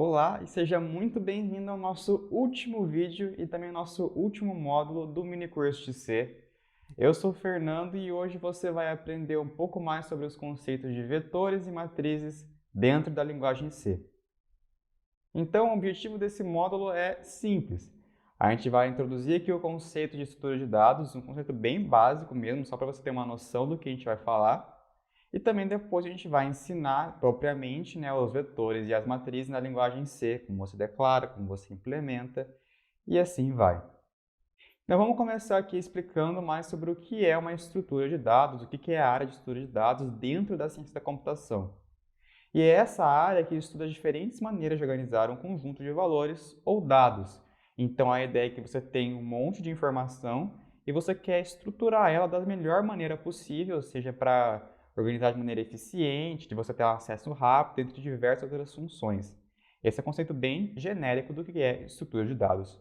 Olá e seja muito bem-vindo ao nosso último vídeo e também ao nosso último módulo do mini curso de C. Eu sou o Fernando e hoje você vai aprender um pouco mais sobre os conceitos de vetores e matrizes dentro da linguagem C. Então, o objetivo desse módulo é simples. A gente vai introduzir aqui o conceito de estrutura de dados, um conceito bem básico mesmo, só para você ter uma noção do que a gente vai falar. E também depois a gente vai ensinar propriamente, os vetores e as matrizes na linguagem C, como você declara, como você implementa, e assim vai. Então vamos começar aqui explicando mais sobre o que é uma estrutura de dados, o que é a área de estrutura de dados dentro da ciência da computação. E é essa área que estuda diferentes maneiras de organizar um conjunto de valores ou dados. Então a ideia é que você tem um monte de informação e você quer estruturar ela da melhor maneira possível, seja para organizar de maneira eficiente, de você ter acesso rápido, entre diversas outras funções. Esse é um conceito bem genérico do que é estrutura de dados.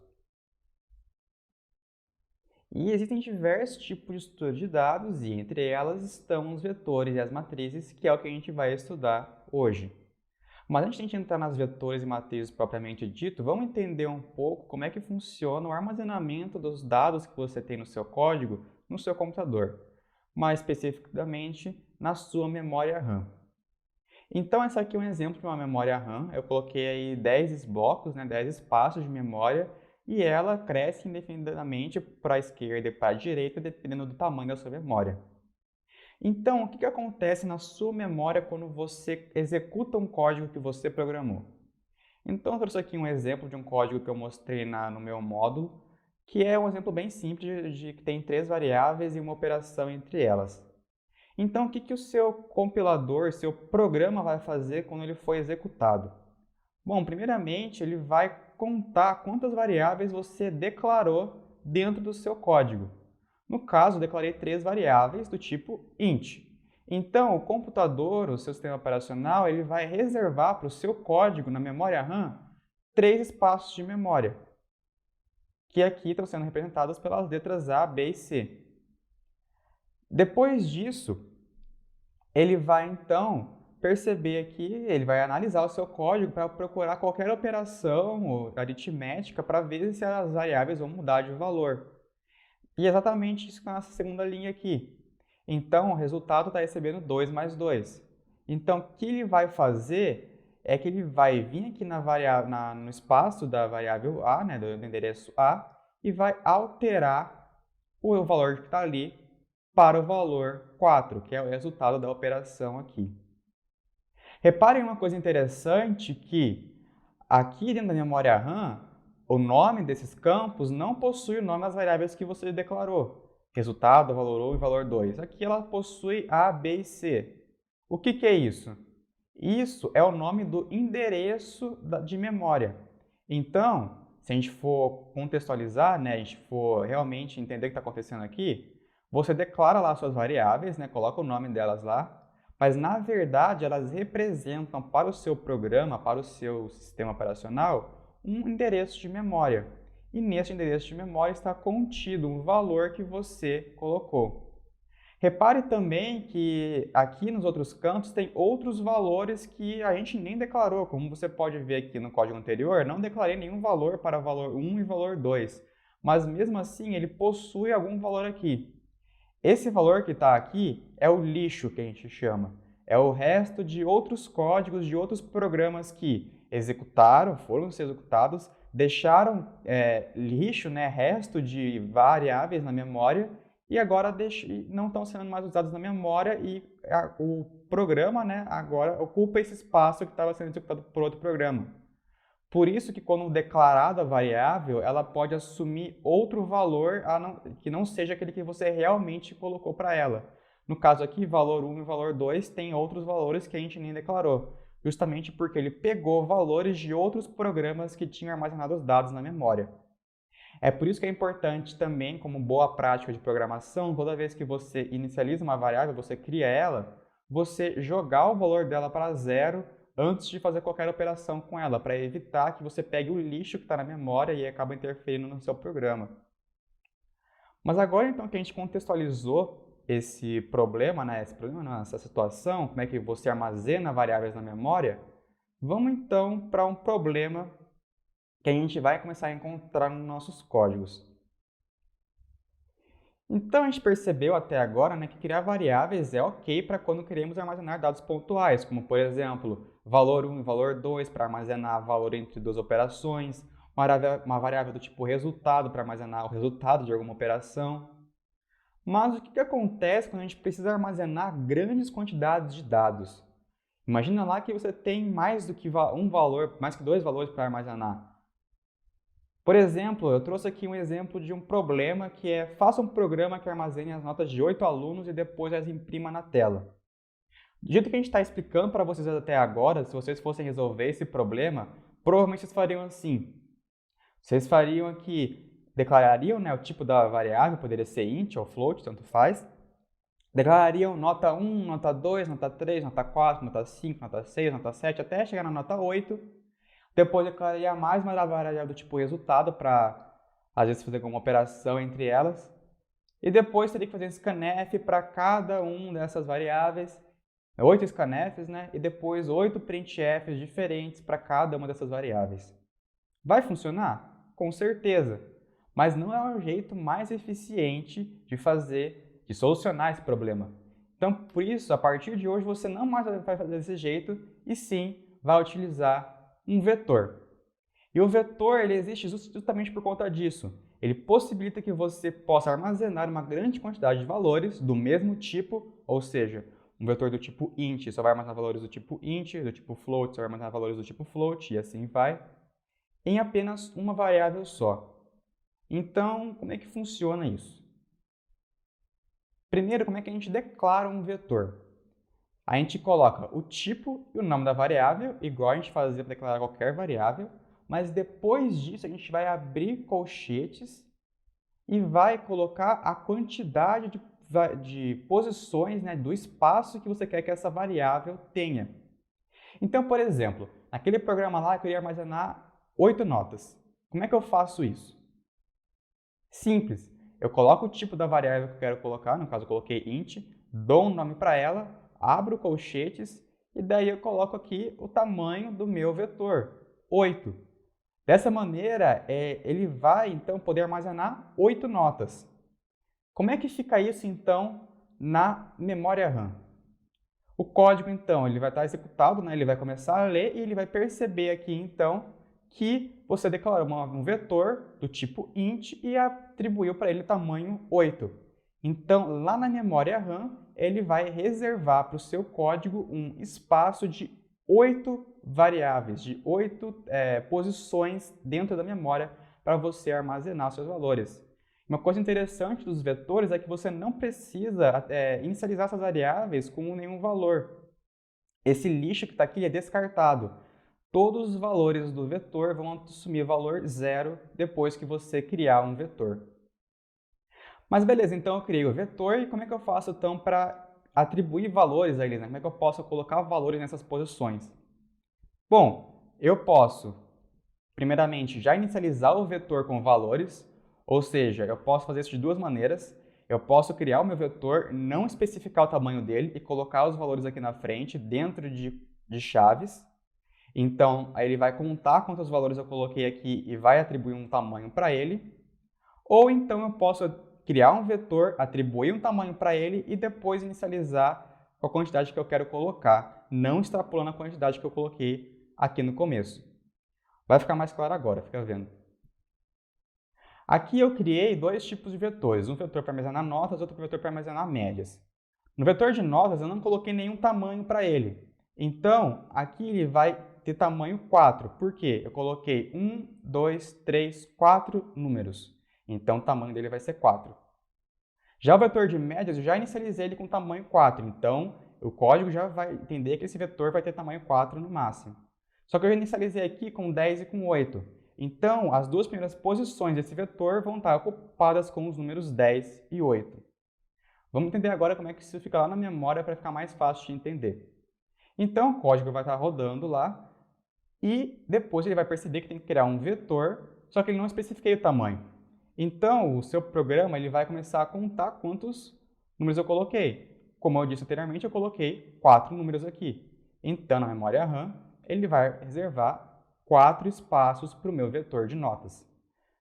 E existem diversos tipos de estrutura de dados e entre elas estão os vetores e as matrizes, que é o que a gente vai estudar hoje. Mas antes de a gente entrar nas vetores e matrizes propriamente dito, vamos entender um pouco como é que funciona o armazenamento dos dados que você tem no seu código no seu computador, mais especificamente na sua memória RAM. Então, esse aqui é um exemplo de uma memória RAM. Eu coloquei aí 10 blocos, 10 espaços de memória, e ela cresce indefinidamente para a esquerda e para a direita, dependendo do tamanho da sua memória. Então, o que acontece na sua memória quando você executa um código que você programou? Então, eu trouxe aqui um exemplo de um código que eu mostrei no meu módulo, que é um exemplo bem simples de que tem 3 variáveis e uma operação entre elas. Então, o que o seu compilador, seu programa vai fazer quando ele for executado? Bom, primeiramente, ele vai contar quantas variáveis você declarou dentro do seu código. No caso, eu declarei 3 variáveis do tipo int. Então, o computador, o seu sistema operacional, ele vai reservar para o seu código na memória RAM 3 espaços de memória, que aqui estão sendo representados pelas letras A, B e C. Depois disso, ele vai então perceber aqui, ele vai analisar o seu código para procurar qualquer operação aritmética para ver se as variáveis vão mudar de valor. E exatamente isso que está nessa segunda linha aqui. Então, o resultado está recebendo 2 mais 2. Então, o que ele vai fazer é que ele vai vir aqui no espaço da variável A, do endereço A, e vai alterar o valor que está ali para o valor 4, que é o resultado da operação aqui. Reparem uma coisa interessante que aqui dentro da memória RAM, o nome desses campos não possui o nome das variáveis que você declarou. Resultado, valor 1 e valor 2. Aqui ela possui A, B e C. O que é isso? Isso é o nome do endereço de memória. Então, se a gente for contextualizar, a gente for realmente entender o que está acontecendo aqui, você declara lá suas variáveis, coloca o nome delas lá, mas na verdade elas representam para o seu programa, para o seu sistema operacional, um endereço de memória. E nesse endereço de memória está contido um valor que você colocou. Repare também que aqui nos outros campos tem outros valores que a gente nem declarou. Como você pode ver aqui no código anterior, não declarei nenhum valor para valor 1 e valor 2. Mas mesmo assim ele possui algum valor aqui. Esse valor que está aqui é o lixo que a gente chama. É o resto de outros códigos, de outros programas que executaram, foram ser executados, deixaram lixo, resto de variáveis na memória e agora não estão sendo mais usados na memória e o programa agora ocupa esse espaço que estava sendo executado por outro programa. Por isso que quando declarada a variável, ela pode assumir outro valor que não seja aquele que você realmente colocou para ela. No caso aqui, valor 1 e valor 2 tem outros valores que a gente nem declarou, justamente porque ele pegou valores de outros programas que tinham armazenado os dados na memória. É por isso que é importante também, como boa prática de programação, toda vez que você inicializa uma variável, você cria ela, você jogar o valor dela para zero antes de fazer qualquer operação com ela, para evitar que você pegue o lixo que está na memória e acaba interferindo no seu programa. Mas agora então que a gente contextualizou esse problema, essa situação, como é que você armazena variáveis na memória, Vamos então para um problema que a gente vai começar a encontrar nos nossos códigos. Então, a gente percebeu até agora, né, que criar variáveis é ok para quando queremos armazenar dados pontuais, como, por exemplo, valor 1 e valor 2 para armazenar valor entre duas operações, uma variável do tipo resultado para armazenar o resultado de alguma operação. Mas o que acontece quando a gente precisa armazenar grandes quantidades de dados? Imagina lá que você tem mais do que um valor, mais que dois valores para armazenar. Por exemplo, eu trouxe aqui um exemplo de um problema que é: faça um programa que armazene as notas de 8 alunos e depois as imprima na tela. Do jeito que a gente está explicando para vocês até agora, se vocês fossem resolver esse problema, provavelmente vocês fariam assim. Vocês fariam aqui, declarariam, né, o tipo da variável, poderia ser int ou float, tanto faz. Declarariam nota 1, nota 2, nota 3, nota 4, nota 5, nota 6, nota 7, até chegar na nota 8. Depois declararia mais uma variável do tipo resultado para, às vezes, fazer alguma operação entre elas. E depois teria que fazer scanf para cada uma dessas variáveis, 8 scanfs, né? E depois 8 printfs diferentes para cada uma dessas variáveis. Vai funcionar? Com certeza, mas não é o jeito mais eficiente de solucionar esse problema. Então, por isso, a partir de hoje, você não mais vai fazer desse jeito, e sim vai utilizar um vetor. E o vetor ele existe justamente por conta disso. Ele possibilita que você possa armazenar uma grande quantidade de valores do mesmo tipo, ou seja, um vetor do tipo int só vai armazenar valores do tipo int, do tipo float só vai armazenar valores do tipo float, e assim vai, em apenas uma variável só. Então, como é que funciona isso? Primeiro, como é que a gente declara um vetor? A gente coloca o tipo e o nome da variável, igual a gente fazia para declarar qualquer variável, mas depois disso a gente vai abrir colchetes e vai colocar a quantidade de posições, né, do espaço que você quer que essa variável tenha. Então, por exemplo, naquele programa lá eu queria armazenar 8 notas. Como é que eu faço isso? Simples. Eu coloco o tipo da variável que eu quero colocar, no caso eu coloquei int, dou um nome para ela, abro colchetes e daí eu coloco aqui o tamanho do meu vetor, 8. Dessa maneira, ele vai então poder armazenar 8 notas. Como é que fica isso então na memória RAM? O código então ele vai estar executado, né? Ele vai começar a ler e ele vai perceber aqui então que você declarou um vetor do tipo int e atribuiu para ele tamanho 8. Então, lá na memória RAM, ele vai reservar para o seu código um espaço de 8 variáveis, de 8 posições dentro da memória para você armazenar os seus valores. Uma coisa interessante dos vetores é que você não precisa inicializar essas variáveis com nenhum valor. Esse lixo que está aqui é descartado. Todos os valores do vetor vão assumir valor zero depois que você criar um vetor. Mas beleza, então eu criei o vetor e como é que eu faço então para atribuir valores a ele, né? Como é que eu posso colocar valores nessas posições? Bom, eu posso, primeiramente, já inicializar o vetor com valores, ou seja, eu posso fazer isso de duas maneiras. Eu posso criar o meu vetor, não especificar o tamanho dele e colocar os valores aqui na frente, dentro de chaves. Então, aí ele vai contar quantos valores eu coloquei aqui e vai atribuir um tamanho para ele. Ou então eu posso criar um vetor, atribuir um tamanho para ele e depois inicializar com a quantidade que eu quero colocar, não extrapolando a quantidade que eu coloquei aqui no começo. Vai ficar mais claro agora, fica vendo. Aqui eu criei dois tipos de vetores, um vetor para armazenar notas, outro vetor para armazenar médias. No vetor de notas eu não coloquei nenhum tamanho para ele. Então, aqui ele vai ter tamanho 4. Por quê? Eu coloquei 1, 2, 3, 4 números. Então, o tamanho dele vai ser 4. Já o vetor de médias, eu já inicializei ele com tamanho 4. Então, o código já vai entender que esse vetor vai ter tamanho 4 no máximo. Só que eu inicializei aqui com 10 e com 8. Então, as duas primeiras posições desse vetor vão estar ocupadas com os números 10 e 8. Vamos entender agora como é que isso fica lá na memória para ficar mais fácil de entender. Então, o código vai estar rodando lá e depois ele vai perceber que tem que criar um vetor, só que ele não especifiquei o tamanho. Então, o seu programa ele vai começar a contar quantos números eu coloquei. Como eu disse anteriormente, eu coloquei 4 números aqui. Então, na memória RAM, ele vai reservar 4 espaços para o meu vetor de notas.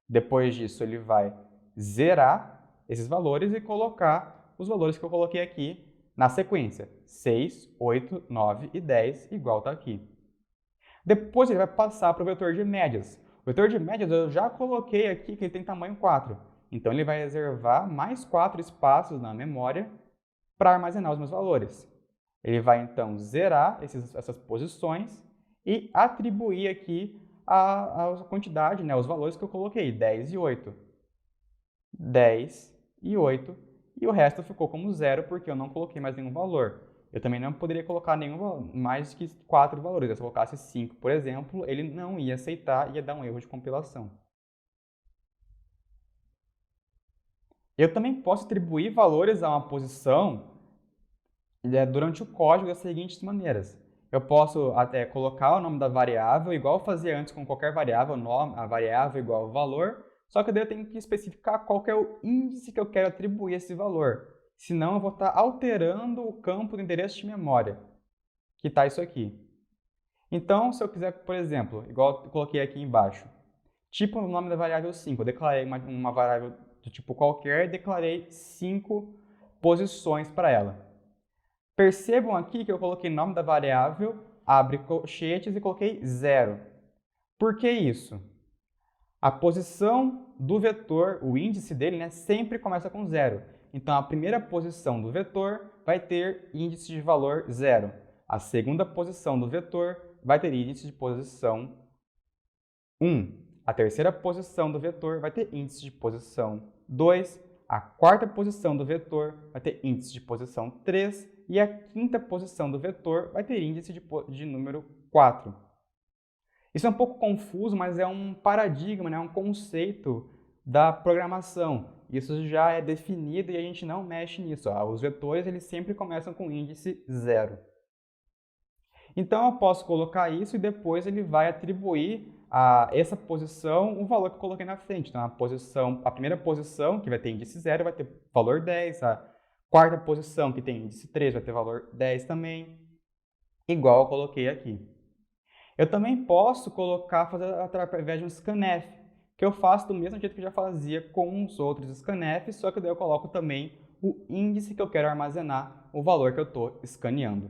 Depois disso, ele vai zerar esses valores e colocar os valores que eu coloquei aqui na sequência. 6, 8, 9 e 10, igual está aqui. Depois ele vai passar para o vetor de médias. O vetor de médias eu já coloquei aqui que ele tem tamanho 4. Então ele vai reservar mais 4 espaços na memória para armazenar os meus valores. Ele vai então zerar essas posições e atribuir aqui a quantidade, né, os valores que eu coloquei, 10 e 8. 10 e 8, e o resto ficou como zero porque eu não coloquei mais nenhum valor. Eu também não poderia colocar mais que 4 valores. Se eu colocasse 5, por exemplo, ele não ia aceitar e ia dar um erro de compilação. Eu também posso atribuir valores a uma posição durante o código das seguintes maneiras. Eu posso até colocar o nome da variável, igual eu fazia antes com qualquer variável, a variável igual ao valor, só que daí eu tenho que especificar qual que é o índice que eu quero atribuir a esse valor. Senão eu vou estar alterando o campo do endereço de memória, que está isso aqui. Então, se eu quiser, por exemplo, igual eu coloquei aqui embaixo, tipo o nome da variável 5, eu declarei uma variável do tipo qualquer e declarei 5 posições para ela. Percebam aqui que eu coloquei o nome da variável, abre colchetes e coloquei 0. Por que isso? A posição do vetor, o índice dele, né, sempre começa com 0. Então, a primeira posição do vetor vai ter índice de valor 0. A segunda posição do vetor vai ter índice de posição 1. A terceira posição do vetor vai ter índice de posição 2. A quarta posição do vetor vai ter índice de posição 3. E a quinta posição do vetor vai ter índice de número 4. Isso é um pouco confuso, mas é um paradigma, né? Um conceito da programação. Isso já é definido e a gente não mexe nisso. Os vetores eles sempre começam com índice 0. Então eu posso colocar isso e depois ele vai atribuir a essa posição o valor que eu coloquei na frente. Então a primeira posição, que vai ter índice 0, vai ter valor 10. A quarta posição, que tem índice 3, vai ter valor 10 também, igual eu coloquei aqui. Eu também posso fazer através de um scanf, que eu faço do mesmo jeito que eu já fazia com os outros scanfs, só que daí eu coloco também o índice que eu quero armazenar, o valor que eu estou escaneando.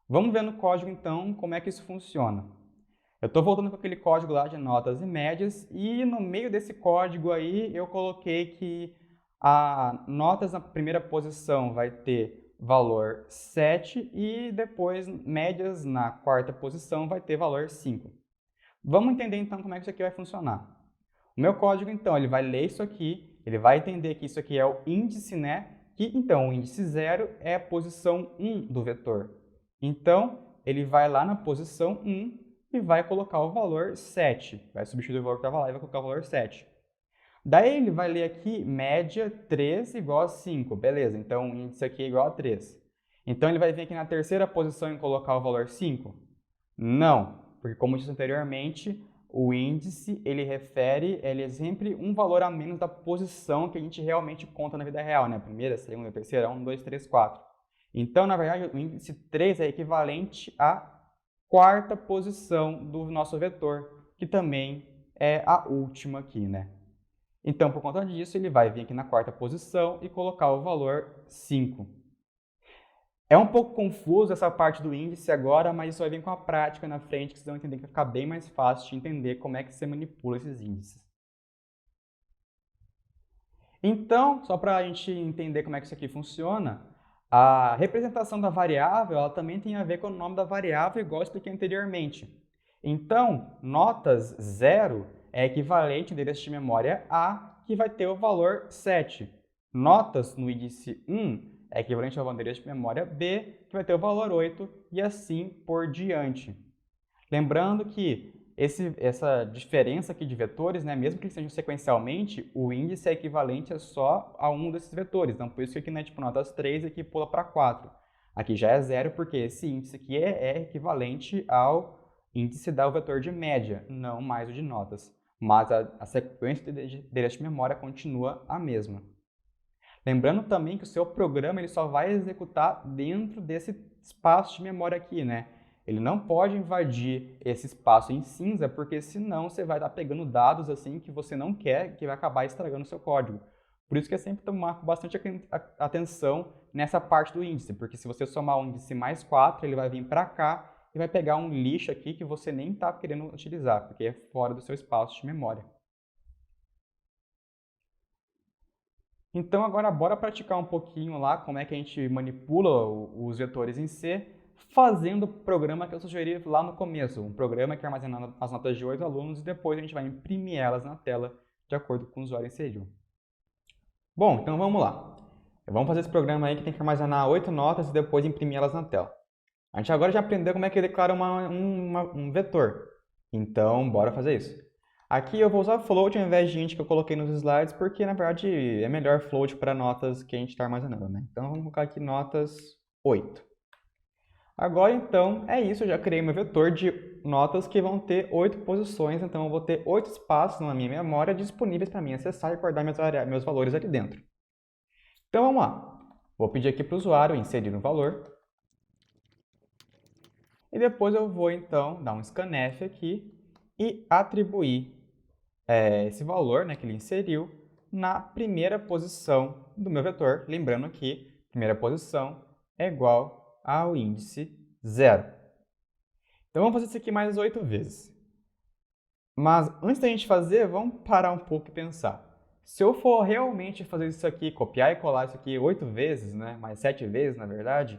Vamos ver no código, então, como é que isso funciona. Eu estou voltando para aquele código lá de notas e médias, e no meio desse código aí eu coloquei que a notas na primeira posição vai ter valor 7 e depois médias na quarta posição vai ter valor 5. Vamos entender então como é que isso aqui vai funcionar. O meu código então, ele vai ler isso aqui, ele vai entender que isso aqui é o índice, né? Que então o índice 0 é a posição 1 do vetor. Então, ele vai lá na posição 1 e vai colocar o valor 7. Vai substituir o valor que estava lá e vai colocar o valor 7. Daí ele vai ler aqui média 3 igual a 5. Beleza, então o índice aqui é igual a 3. Então ele vai vir aqui na terceira posição e colocar o valor 5? Não, porque como eu disse anteriormente, o índice ele é sempre um valor a menos da posição que a gente realmente conta na vida real, né? Primeira, segunda, terceira, 1, 2, 3, 4. Então, na verdade, o índice 3 é equivalente à quarta posição do nosso vetor, que também é a última aqui, né? Então, por conta disso, ele vai vir aqui na quarta posição e colocar o valor 5. É um pouco confuso essa parte do índice agora, mas isso vai vir com a prática na frente, que vocês vão entender que vai ficar bem mais fácil de entender como é que você manipula esses índices. Então, só para a gente entender como é que isso aqui funciona, a representação da variável ela também tem a ver com o nome da variável, igual eu expliquei anteriormente. Então, notas 0 é equivalente ao endereço de memória A, que vai ter o valor 7. Notas no índice 1 é equivalente ao endereço de memória B, que vai ter o valor 8, e assim por diante. Lembrando que essa diferença aqui de vetores, né, mesmo que eles sejam sequencialmente, o índice é equivalente só a um desses vetores. Então, por isso que aqui não é tipo notas 3 e aqui pula para 4. Aqui já é 0 porque esse índice aqui é equivalente ao índice do vetor de média, não mais o de notas. Mas a sequência de endereço de memória continua a mesma. Lembrando também que o seu programa ele só vai executar dentro desse espaço de memória aqui, né? Ele não pode invadir esse espaço em cinza, porque senão você vai estar pegando dados assim que você não quer, que vai acabar estragando o seu código. Por isso que é sempre tomar bastante atenção nessa parte do índice, porque se você somar o índice mais 4, ele vai vir para cá e vai pegar um lixo aqui que você nem está querendo utilizar, porque é fora do seu espaço de memória. Então agora bora praticar um pouquinho lá como é que a gente manipula os vetores em C, fazendo o programa que eu sugeri lá no começo, um programa que armazena as notas de 8 alunos e depois a gente vai imprimir elas na tela de acordo com o usuário inseriu. Bom, então vamos lá. Vamos fazer esse programa aí que tem que armazenar 8 notas e depois imprimir elas na tela. A gente agora já aprendeu como é que declara um vetor. Então, bora fazer isso. Aqui eu vou usar float ao invés de int que eu coloquei nos slides, porque na verdade é melhor float para notas que a gente está armazenando, né? Então vamos colocar aqui notas 8. Agora então é isso, eu já criei meu vetor de notas que vão ter 8 posições, então eu vou ter 8 espaços na minha memória disponíveis para mim acessar e guardar meus valores ali dentro. Então vamos lá. Vou pedir aqui para o usuário inserir um valor. E depois eu vou então dar um scanf aqui e atribuir esse valor, né, que ele inseriu na primeira posição do meu vetor. Lembrando que primeira posição é igual ao índice 0. Então vamos fazer isso aqui mais 8 vezes. Mas antes da gente fazer, vamos parar um pouco e pensar. Se eu for realmente fazer isso aqui, copiar e colar isso aqui 8 vezes, né, mais 7 vezes na verdade,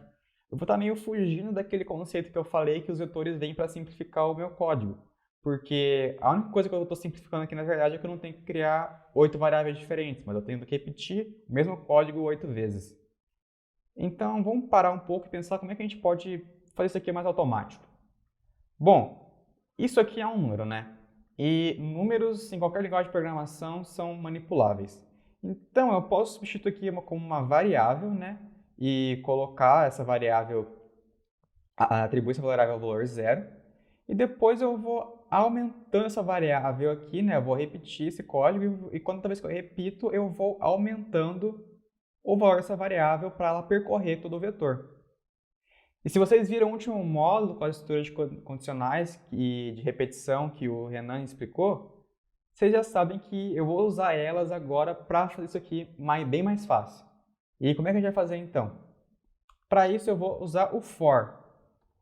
eu vou estar meio fugindo daquele conceito que eu falei que os vetores vêm para simplificar o meu código. Porque a única coisa que eu estou simplificando aqui, na verdade, é que eu não tenho que criar 8 variáveis diferentes, mas eu tenho que repetir o mesmo código 8 vezes. Então, vamos parar um pouco e pensar como é que a gente pode fazer isso aqui mais automático. Bom, isso aqui é um número, né? E números em qualquer linguagem de programação são manipuláveis. Então, eu posso substituir aqui como uma variável, né? E colocar essa variável, atribuir essa variável ao valor 0. E depois eu vou aumentando essa variável aqui, né? Eu vou repetir esse código e toda vez que eu repito, eu vou aumentando o valor dessa variável para ela percorrer todo o vetor. E se vocês viram o último módulo com as estruturas condicionais e de repetição que o Renan explicou, vocês já sabem que eu vou usar elas agora para fazer isso aqui bem mais fácil. E como é que a gente vai fazer então? Para isso eu vou usar o for.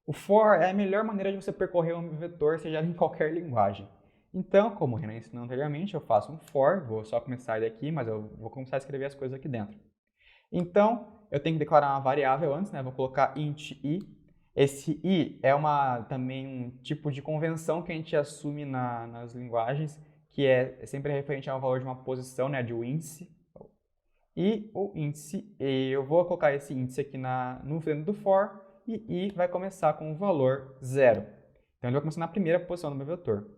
O for é a melhor maneira de você percorrer um vetor, seja em qualquer linguagem. Então, como o Renan ensinou anteriormente, eu faço um for, vou só começar ele aqui, mas eu vou começar a escrever as coisas aqui dentro. Então, eu tenho que declarar uma variável antes, né? Vou colocar int i. Esse i é também um tipo de convenção que a gente assume nas linguagens, que é sempre referente ao valor de uma posição, né? De um índice. E o índice, eu vou colocar esse índice aqui no dentro do for, e i vai começar com o valor 0. Então, ele vai começar na primeira posição do meu vetor.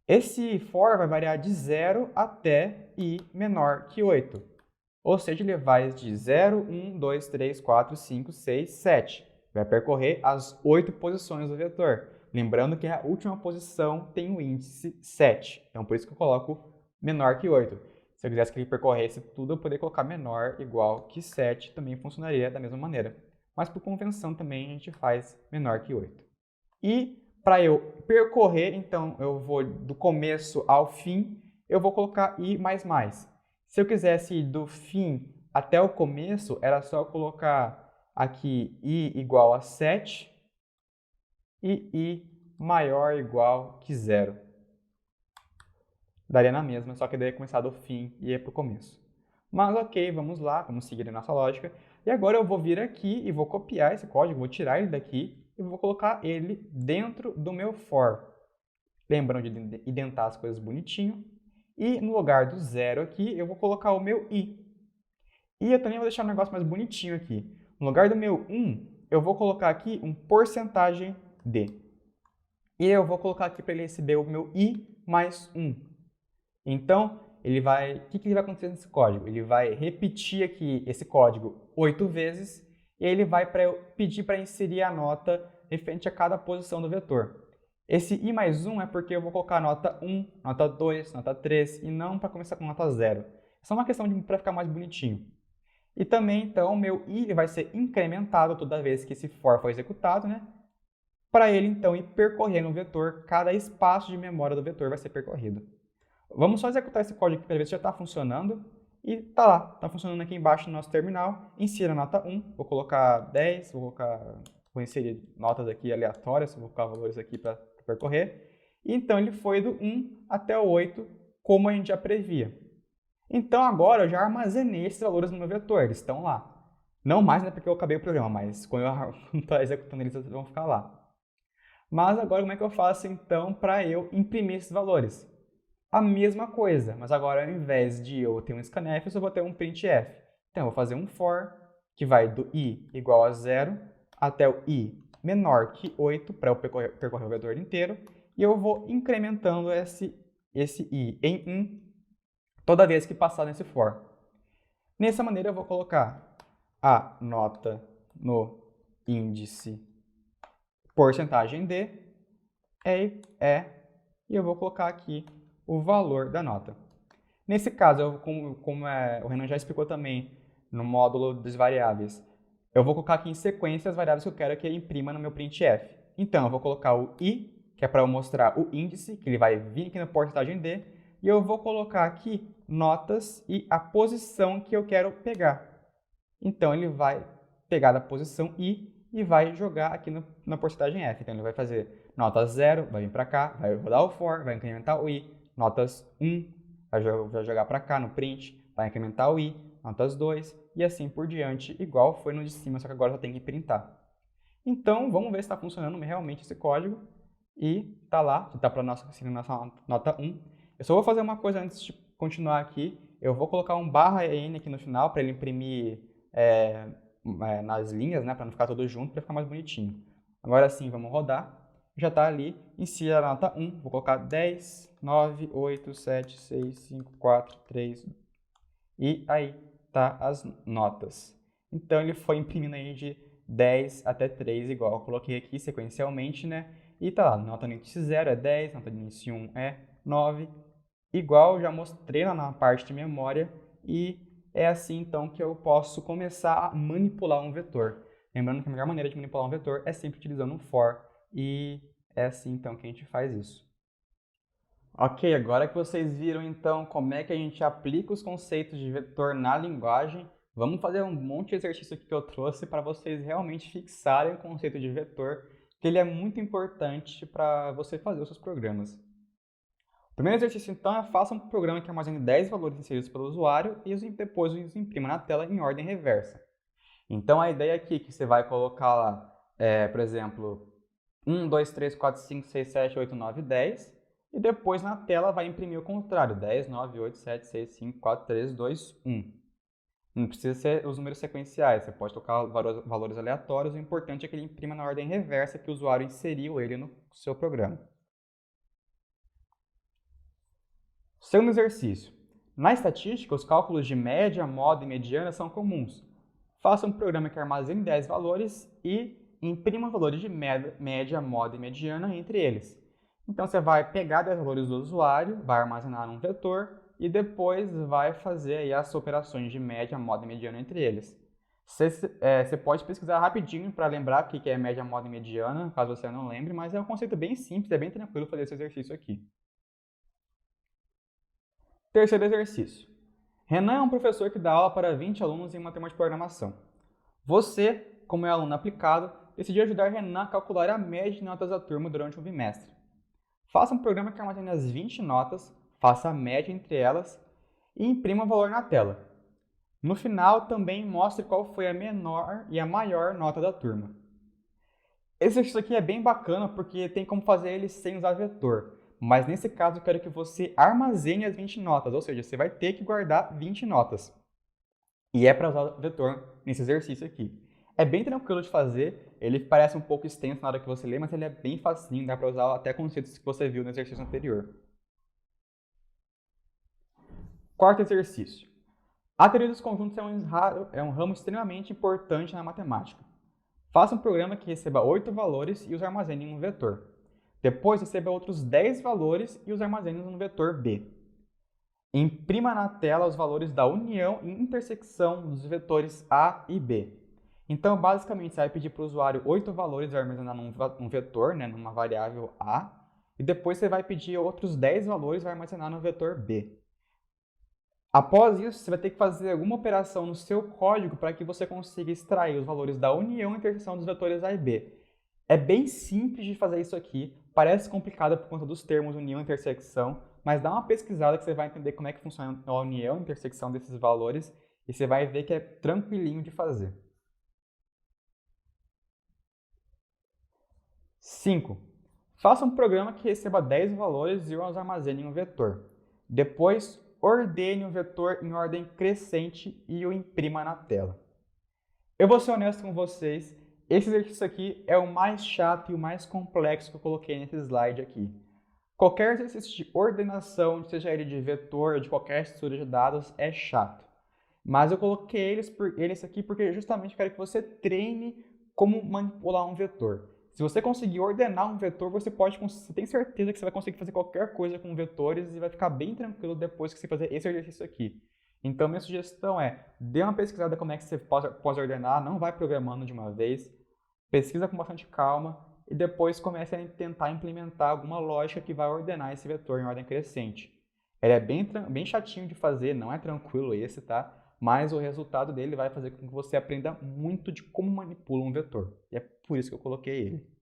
Esse for vai variar de 0 até i menor que 8. Ou seja, ele vai de 0, 1, 2, 3, 4, 5, 6, 7. Vai percorrer as 8 posições do vetor. Lembrando que a última posição tem o índice 7. Então, por isso que eu coloco menor que 8. Se eu quisesse que ele percorresse tudo, eu poderia colocar menor igual que 7. Também funcionaria da mesma maneira. Mas por convenção também a gente faz menor que 8. E para eu percorrer, então, eu vou do começo ao fim, eu vou colocar i mais mais. Se eu quisesse ir do fim até o começo, era só eu colocar aqui i igual a 7 e i maior ou igual que 0. Daria na mesma, só que daí ia começar do fim e ia para o começo. Mas ok, vamos lá, vamos seguir a nossa lógica. E agora eu vou vir aqui e vou copiar esse código, vou tirar ele daqui e vou colocar ele dentro do meu for. Lembrando de indentar as coisas bonitinho. E no lugar do 0 aqui, eu vou colocar o meu i. E eu também vou deixar um negócio mais bonitinho aqui. No lugar do meu 1, eu vou colocar aqui um porcentagem d. E eu vou colocar aqui para ele receber o meu i mais 1. Então, o que ele vai acontecer nesse código? Ele vai repetir aqui esse código 8 vezes e ele vai pedir para inserir a nota referente a cada posição do vetor. Esse i mais 1 é porque eu vou colocar nota 1, nota 2, nota 3 e não para começar com nota 0. É só uma questão para ficar mais bonitinho. E também, então, o meu i vai ser incrementado toda vez que esse for for executado, né? para ele então ir percorrendo o vetor, cada espaço de memória do vetor vai ser percorrido. Vamos só executar esse código aqui para ver se já está funcionando. E tá lá, está funcionando aqui embaixo no nosso terminal. Insira a nota 1, vou colocar 10, vou inserir notas aqui aleatórias, vou colocar valores aqui para percorrer. E então ele foi do 1 até o 8, como a gente já previa. Então agora eu já armazenei esses valores no meu vetor, eles estão lá. Não mais, né, porque eu acabei o programa, mas quando eu estou executando eles, eles vão ficar lá. Mas agora como é que eu faço então para eu imprimir esses valores? A mesma coisa, mas agora ao invés de eu ter um scanf, eu só vou ter um printf. Então eu vou fazer um for, que vai do i igual a 0 até o i menor que 8, para eu percorrer o vetor inteiro, e eu vou incrementando esse i em 1 toda vez que passar nesse for. Dessa maneira eu vou colocar a nota no índice porcentagem d, e eu vou colocar aqui o valor da nota. Nesse caso, como o Renan já explicou também no módulo dos variáveis, eu vou colocar aqui em sequência as variáveis que eu quero que ele imprima no meu printf. Então, eu vou colocar o i, que é para eu mostrar o índice, que ele vai vir aqui na porcentagem d, e eu vou colocar aqui notas e a posição que eu quero pegar. Então, ele vai pegar da posição i e vai jogar aqui na porcentagem f. Então, ele vai fazer nota 0, vai vir para cá, vai rodar o for, vai incrementar o i, notas 1, vai jogar para cá no print, vai incrementar o i, notas 2, e assim por diante, igual foi no de cima, só que agora só tem que printar. Então, vamos ver se está funcionando realmente esse código, e está lá, está para a nossa nota 1. Eu só vou fazer uma coisa antes de continuar aqui, eu vou colocar um /n aqui no final, para ele imprimir nas linhas, né, para não ficar tudo junto, para ficar mais bonitinho. Agora sim, vamos rodar. Já está ali, insira a nota 1, vou colocar 10, 9, 8, 7, 6, 5, 4, 3, e aí tá as notas. Então ele foi imprimindo aí de 10 até 3, igual eu coloquei aqui sequencialmente, né? E tá lá, nota no índice 0 é 10, nota no índice 1 é 9, igual eu já mostrei lá na parte de memória, e é assim então que eu posso começar a manipular um vetor. Lembrando que a melhor maneira de manipular um vetor é sempre utilizando um for, e é assim então que a gente faz isso. Ok, agora que vocês viram então como é que a gente aplica os conceitos de vetor na linguagem, vamos fazer um monte de exercício aqui que eu trouxe para vocês realmente fixarem o conceito de vetor, que ele é muito importante para você fazer os seus programas. O primeiro exercício então é faça um programa que armazene 10 valores inseridos pelo usuário e depois os imprima na tela em ordem reversa. Então a ideia aqui é que você vai colocar lá, por exemplo, 1, 2, 3, 4, 5, 6, 7, 8, 9, 10, e depois na tela vai imprimir o contrário, 10, 9, 8, 7, 6, 5, 4, 3, 2, 1. Não precisa ser os números sequenciais, você pode tocar valores aleatórios, o importante é que ele imprima na ordem reversa que o usuário inseriu ele no seu programa. Segundo exercício. Na estatística, os cálculos de média, moda e mediana são comuns. Faça um programa que armazene 10 valores e imprima valores de média, moda e mediana entre eles. Então você vai pegar 10 valores do usuário, vai armazenar num vetor e depois vai fazer aí as operações de média, moda e mediana entre eles. Você pode pesquisar rapidinho para lembrar o que é média, moda e mediana, caso você não lembre, mas é um conceito bem simples, é bem tranquilo fazer esse exercício aqui. Terceiro exercício. Renan é um professor que dá aula para 20 alunos em uma turma de programação. Você, como é aluno aplicado, decidiu ajudar Renan a calcular a média de notas da turma durante um bimestre. Faça um programa que armazene as 20 notas, faça a média entre elas e imprima o valor na tela. No final, também mostre qual foi a menor e a maior nota da turma. Esse exercício aqui é bem bacana porque tem como fazer ele sem usar vetor. Mas nesse caso eu quero que você armazene as 20 notas, ou seja, você vai ter que guardar 20 notas. E é para usar vetor nesse exercício aqui. É bem tranquilo de fazer, ele parece um pouco extenso na hora que você lê, mas ele é bem facinho, dá para usar até conceitos que você viu no exercício anterior. Quarto exercício. A teoria dos conjuntos é um ramo extremamente importante na matemática. Faça um programa que receba 8 valores e os armazene em um vetor. Depois receba outros 10 valores e os armazene no vetor B. Imprima na tela os valores da união e intersecção dos vetores A e B. Então, basicamente, você vai pedir para o usuário 8 valores, vai armazenar num vetor, né, numa variável A, e depois você vai pedir outros 10 valores, vai armazenar no vetor B. Após isso, você vai ter que fazer alguma operação no seu código para que você consiga extrair os valores da união e interseção dos vetores A e B. É bem simples de fazer isso aqui, parece complicado por conta dos termos união e intersecção, mas dá uma pesquisada que você vai entender como é que funciona a união e intersecção desses valores e você vai ver que é tranquilinho de fazer. 5. Faça um programa que receba 10 valores e os armazene em um vetor. Depois, ordene o vetor em ordem crescente e o imprima na tela. Eu vou ser honesto com vocês, esse exercício aqui é o mais chato e o mais complexo que eu coloquei nesse slide aqui. Qualquer exercício de ordenação, seja ele de vetor ou de qualquer estrutura de dados, é chato. Mas eu coloquei eles aqui porque justamente quero que você treine como manipular um vetor. Se você conseguir ordenar um vetor, você tem certeza que você vai conseguir fazer qualquer coisa com vetores e vai ficar bem tranquilo depois que você fazer esse exercício aqui. Então, minha sugestão é, dê uma pesquisada como é que você pode ordenar, não vai programando de uma vez, pesquisa com bastante calma e depois comece a tentar implementar alguma lógica que vai ordenar esse vetor em ordem crescente. Ele é bem chatinho de fazer, não é tranquilo esse, tá? Mas o resultado dele vai fazer com que você aprenda muito de como manipula um vetor. E é por isso que eu coloquei ele.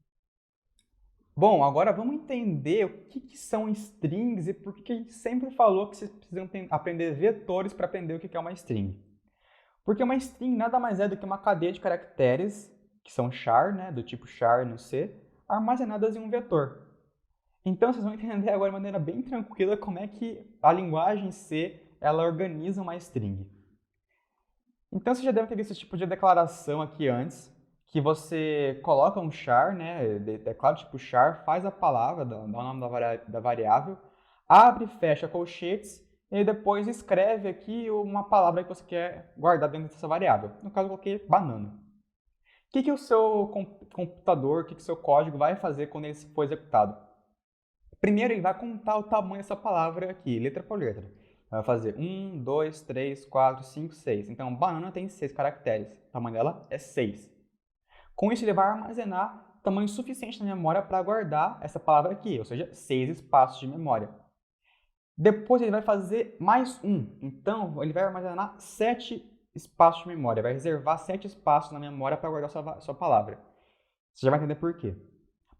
Bom, agora vamos entender o que são strings e por que a gente sempre falou que vocês precisam aprender vetores para aprender o que é uma string. Porque uma string nada mais é do que uma cadeia de caracteres, que são char, né, do tipo char no C, armazenadas em um vetor. Então vocês vão entender agora de maneira bem tranquila como é que a linguagem C ela organiza uma string. Então você já deve ter visto esse tipo de declaração aqui antes, que você coloca um char, né, declara o tipo char, faz a palavra, dá o nome da variável, abre e fecha colchetes, e depois escreve aqui uma palavra que você quer guardar dentro dessa variável. No caso, eu coloquei banana. O que o seu computador, o que o seu código vai fazer quando ele for executado? Primeiro, ele vai contar o tamanho dessa palavra aqui, letra por letra. Vai fazer 1, 2, 3, 4, 5, 6. Então, banana tem 6 caracteres. O tamanho dela é 6. Com isso, ele vai armazenar tamanho suficiente na memória para guardar essa palavra aqui, ou seja, 6 espaços de memória. Depois, ele vai fazer mais um. Então, ele vai armazenar 7 espaços de memória. Vai reservar 7 espaços na memória para guardar sua palavra. Você já vai entender por quê.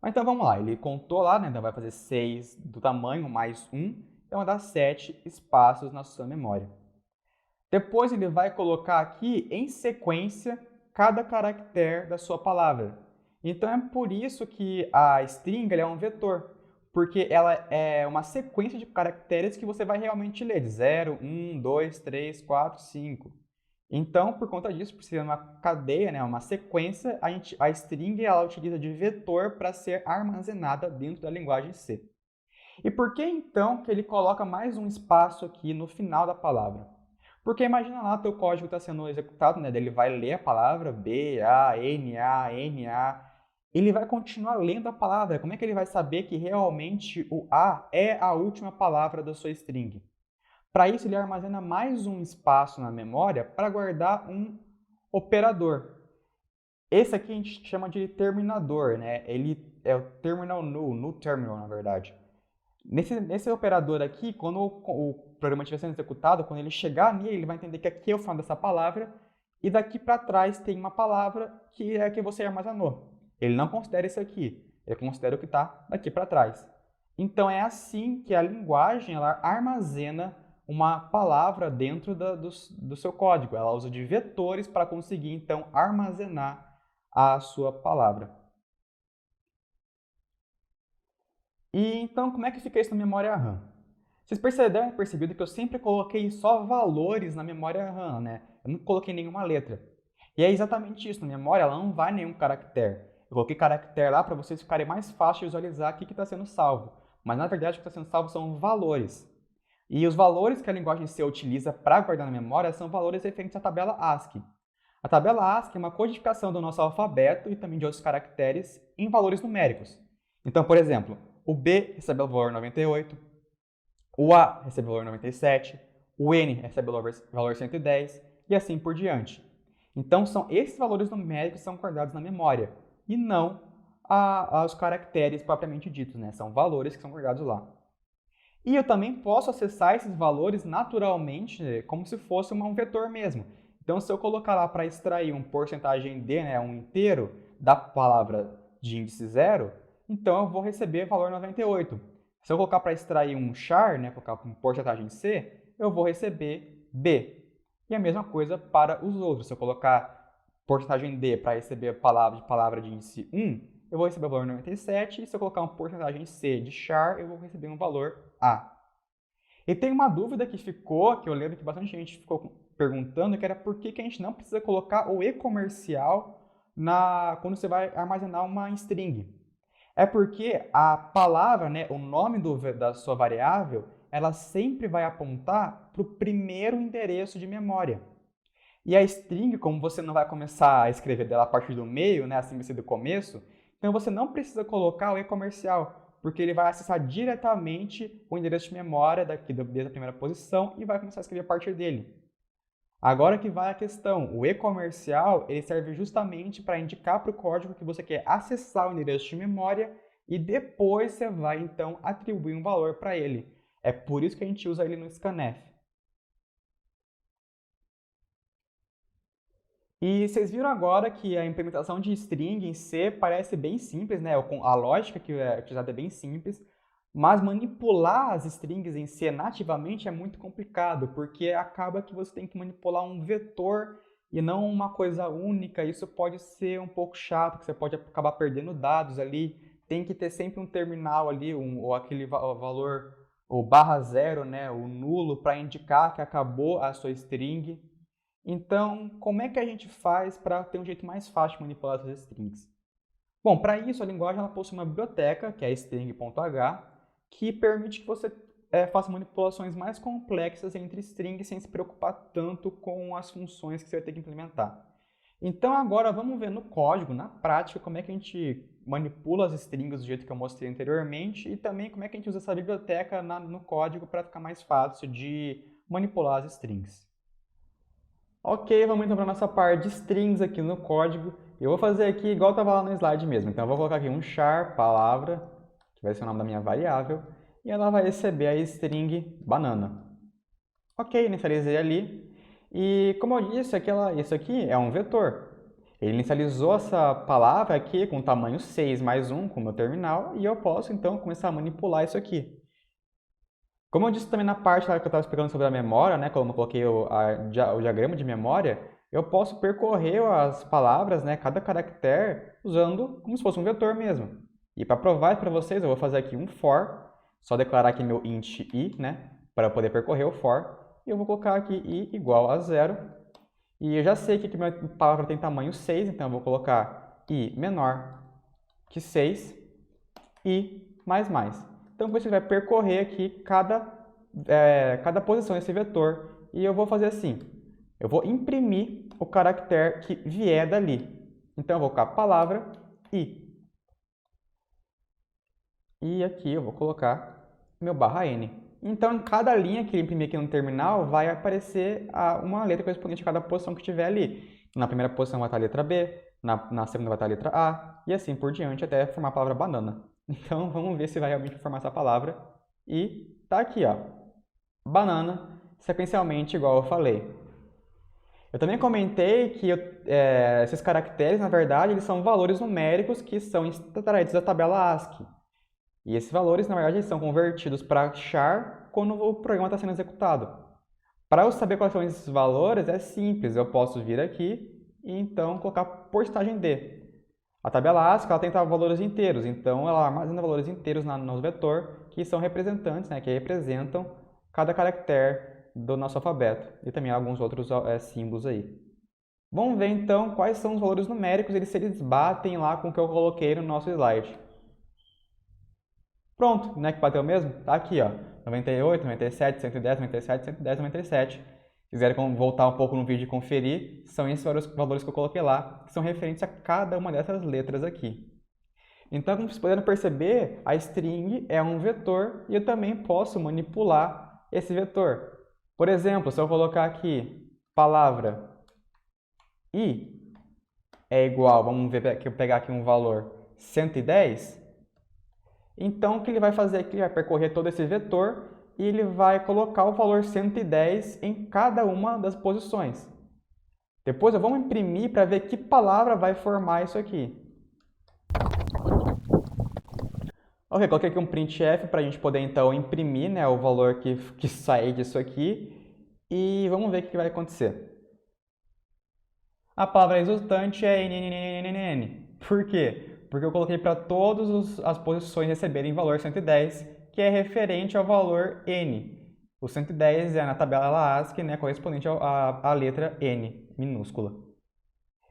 Mas então vamos lá, ele contou lá, né? Então vai fazer 6 do tamanho mais 1, então vai dar 7 espaços na sua memória. Depois ele vai colocar aqui em sequência cada caractere da sua palavra. Então é por isso que a string é um vetor, porque ela é uma sequência de caracteres que você vai realmente ler, de 0, 1, 2, 3, 4, 5. Então, por conta disso, por ser uma cadeia, né, uma sequência, a string ela utiliza de vetor para ser armazenada dentro da linguagem C. E por que então que ele coloca mais um espaço aqui no final da palavra? Porque imagina lá, teu código está sendo executado, né, ele vai ler a palavra B, A, N, A, N, A, ele vai continuar lendo a palavra. Como é que ele vai saber que realmente o A é a última palavra da sua string? Para isso, ele armazena mais um espaço na memória para guardar um operador. Esse aqui a gente chama de terminador, né? Ele é o terminal null terminal, na verdade. Nesse operador aqui, quando o programa estiver sendo executado, quando ele chegar nele, ele vai entender que aqui é o final dessa palavra e daqui para trás tem uma palavra que é a que você armazenou. Ele não considera isso aqui, ele considera o que está daqui para trás. Então é assim que a linguagem ela armazena uma palavra dentro do seu código. Ela usa de vetores para conseguir, então, armazenar a sua palavra. E, então, como é que fica isso na memória RAM? Vocês devem ter percebido que eu sempre coloquei só valores na memória RAM, né? Eu não coloquei nenhuma letra. E é exatamente isso, na memória ela não vai nenhum caractere. Eu coloquei caractere lá para vocês ficarem mais fácil de visualizar o que está sendo salvo. Mas, na verdade, o que está sendo salvo são valores. E os valores que a linguagem C utiliza para guardar na memória são valores referentes à tabela ASCII. A tabela ASCII é uma codificação do nosso alfabeto e também de outros caracteres em valores numéricos. Então, por exemplo, o B recebe o valor 98, o A recebe o valor 97, o N recebe o valor 110 e assim por diante. Então, são esses valores numéricos que são guardados na memória, e não os caracteres propriamente ditos, né? São valores que são guardados lá. E eu também posso acessar esses valores naturalmente, como se fosse um vetor mesmo. Então, se eu colocar lá para extrair um porcentagem d, né, um inteiro, da palavra de índice 0, então eu vou receber valor 98. Se eu colocar para extrair um char, né, colocar um porcentagem c, eu vou receber b. E a mesma coisa para os outros. Se eu colocar porcentagem d para receber palavra de índice 1, eu vou receber o valor 97, e se eu colocar uma porcentagem C de char, eu vou receber um valor A. E tem uma dúvida que ficou, que eu lembro que bastante gente ficou perguntando, que era por que a gente não precisa colocar o e comercial quando você vai armazenar uma string. É porque a palavra, né, o nome da sua variável, ela sempre vai apontar para o primeiro endereço de memória. E a string, como você não vai começar a escrever dela a partir do meio, né, assim vai ser do começo, então você não precisa colocar o e-comercial, porque ele vai acessar diretamente o endereço de memória desde a primeira posição e vai começar a escrever a partir dele. Agora que vai a questão, o e-comercial ele serve justamente para indicar para o código que você quer acessar o endereço de memória e depois você vai então atribuir um valor para ele. É por isso que a gente usa ele no scanf. E vocês viram agora que a implementação de string em C parece bem simples, né? A lógica que é utilizada é bem simples, mas manipular as strings em C nativamente é muito complicado, porque acaba que você tem que manipular um vetor e não uma coisa única. Isso pode ser um pouco chato, que você pode acabar perdendo dados ali. Tem que ter sempre um terminal ali, ou aquele valor, o /0, né? O nulo, para indicar que acabou a sua string. Então, como é que a gente faz para ter um jeito mais fácil de manipular essas strings? Bom, para isso a linguagem ela possui uma biblioteca, que é string.h, que permite que você faça manipulações mais complexas entre strings sem se preocupar tanto com as funções que você vai ter que implementar. Então agora vamos ver no código, na prática, como é que a gente manipula as strings do jeito que eu mostrei anteriormente e também como é que a gente usa essa biblioteca no código para ficar mais fácil de manipular as strings. Ok, vamos então para a nossa parte de strings aqui no código. Eu vou fazer aqui igual estava lá no slide mesmo. Então eu vou colocar aqui um char palavra, que vai ser o nome da minha variável, e ela vai receber a string banana. Ok, inicializei ali. E como eu disse, isso aqui é um vetor. Ele inicializou essa palavra aqui com tamanho 6 mais 1 com o meu terminal, e eu posso então começar a manipular isso aqui. Como eu disse também na parte lá que eu estava explicando sobre a memória, né, quando eu coloquei o diagrama de memória, eu posso percorrer as palavras, né, cada caractere, usando como se fosse um vetor mesmo. E para provar para vocês, eu vou fazer aqui um for, só declarar aqui meu int i, né, para poder percorrer o for, e eu vou colocar aqui i igual a 0, e eu já sei que minha palavra tem tamanho 6, então eu vou colocar i menor que 6, i mais mais. Então, você vai percorrer aqui cada posição desse vetor. E eu vou fazer assim. Eu vou imprimir o caractere que vier dali. Então, eu vou colocar a palavra i. E aqui eu vou colocar meu /n. Então, em cada linha que eu imprimir aqui no terminal, vai aparecer uma letra correspondente a cada posição que tiver ali. Na primeira posição vai estar a letra B, na segunda vai estar a letra A, e assim por diante até formar a palavra banana. Então, vamos ver se vai realmente formar essa palavra. E tá aqui, ó, banana, sequencialmente igual eu falei. Eu também comentei que esses caracteres, na verdade, eles são valores numéricos que são extraídos da tabela ASCII. E esses valores, na verdade, eles são convertidos para char quando o programa está sendo executado. Para eu saber quais são esses valores, é simples. Eu posso vir aqui e, então, colocar porcentagem D. A tabela ASCII ela tem valores inteiros, então ela armazena valores inteiros no vetor, que são representantes, né, que representam cada caractere do nosso alfabeto, e também alguns outros símbolos aí. Vamos ver então quais são os valores numéricos e se eles batem lá com o que eu coloquei no nosso slide. Pronto, né, que bateu mesmo? Tá aqui, ó, 98, 97, 110, 97, 110, 97. Se quiserem voltar um pouco no vídeo e conferir, são esses valores que eu coloquei lá, que são referentes a cada uma dessas letras aqui. Então, como vocês puderam perceber, a string é um vetor e eu também posso manipular esse vetor. Por exemplo, se eu colocar aqui palavra i é igual, vamos ver que eu pegar aqui um valor 110, então o que ele vai fazer aqui? Ele vai percorrer todo esse vetor e ele vai colocar o valor 110 em cada uma das posições. Depois vamos imprimir para ver que palavra vai formar isso aqui. Ok, coloquei aqui um printf para a gente poder então imprimir, né, o valor que sair disso aqui e vamos ver o que vai acontecer. A palavra resultante é NNNNN. Por quê? Porque eu coloquei para todas as posições receberem valor 110, que é referente ao valor N. O 110 é na tabela ASCII, né, correspondente à letra N, minúscula.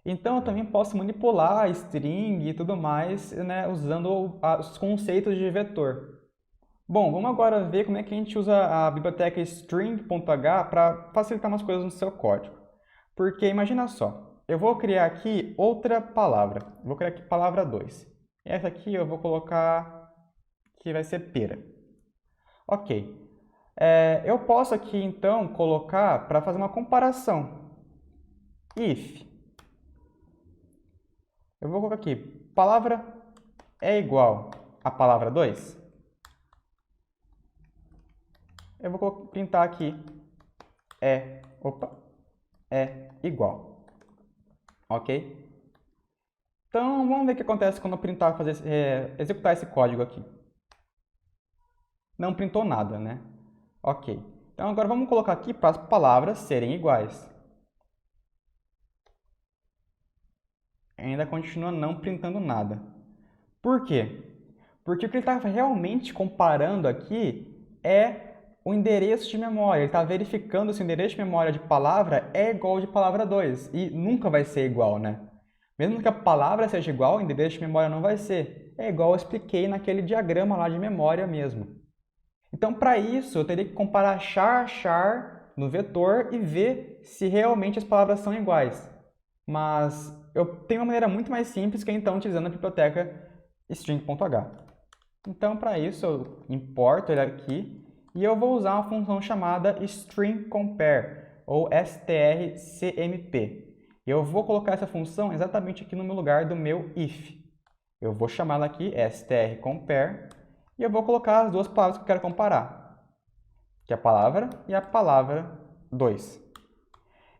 Então, eu também posso manipular a string e tudo mais, né, usando os conceitos de vetor. Bom, vamos agora ver como é que a gente usa a biblioteca string.h para facilitar umas coisas no seu código. Porque imagina só, eu vou criar aqui outra palavra. Vou criar aqui palavra 2. Essa aqui eu vou colocar que vai ser pera. Ok. Eu posso aqui então colocar para fazer uma comparação. If. Eu vou colocar aqui, palavra é igual a palavra 2. Eu vou printar aqui é igual. Ok? Então, vamos ver o que acontece quando eu printar, executar esse código aqui. Não printou nada, né? Ok. Então, agora vamos colocar aqui para as palavras serem iguais. Ainda continua não printando nada. Por quê? Porque o que ele está realmente comparando aqui é o endereço de memória. Ele está verificando se o endereço de memória de palavra é igual ao de palavra 2. E nunca vai ser igual, né? Mesmo que a palavra seja igual, o endereço de memória não vai ser. É igual eu expliquei naquele diagrama lá de memória mesmo. Então, para isso, eu teria que comparar char no vetor e ver se realmente as palavras são iguais. Mas eu tenho uma maneira muito mais simples que é então utilizando a biblioteca string.h. Então, para isso, eu importo ele aqui e eu vou usar uma função chamada stringCompare, ou strcmp. Eu vou colocar essa função exatamente aqui no meu lugar do meu if. Eu vou chamá-la aqui strCompare e eu vou colocar as duas palavras que eu quero comparar, que é a palavra e a palavra 2.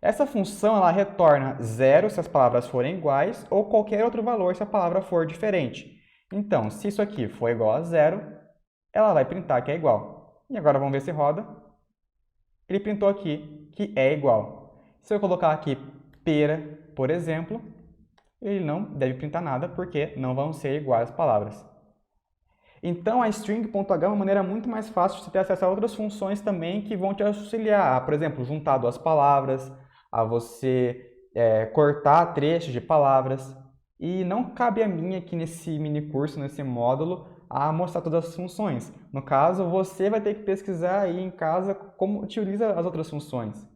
Essa função ela retorna 0 se as palavras forem iguais ou qualquer outro valor se a palavra for diferente. Então, se isso aqui for igual a 0, ela vai printar que é igual. E agora vamos ver se roda. Ele printou aqui que é igual. Se eu colocar aqui pera, por exemplo, ele não deve printar nada porque não vão ser iguais as palavras. Então, a string.h é uma maneira muito mais fácil de você ter acesso a outras funções também que vão te auxiliar. Por exemplo, juntar duas palavras, a você cortar trechos de palavras. E não cabe a mim aqui nesse mini curso, nesse módulo, a mostrar todas as funções. No caso, você vai ter que pesquisar aí em casa como utiliza as outras funções.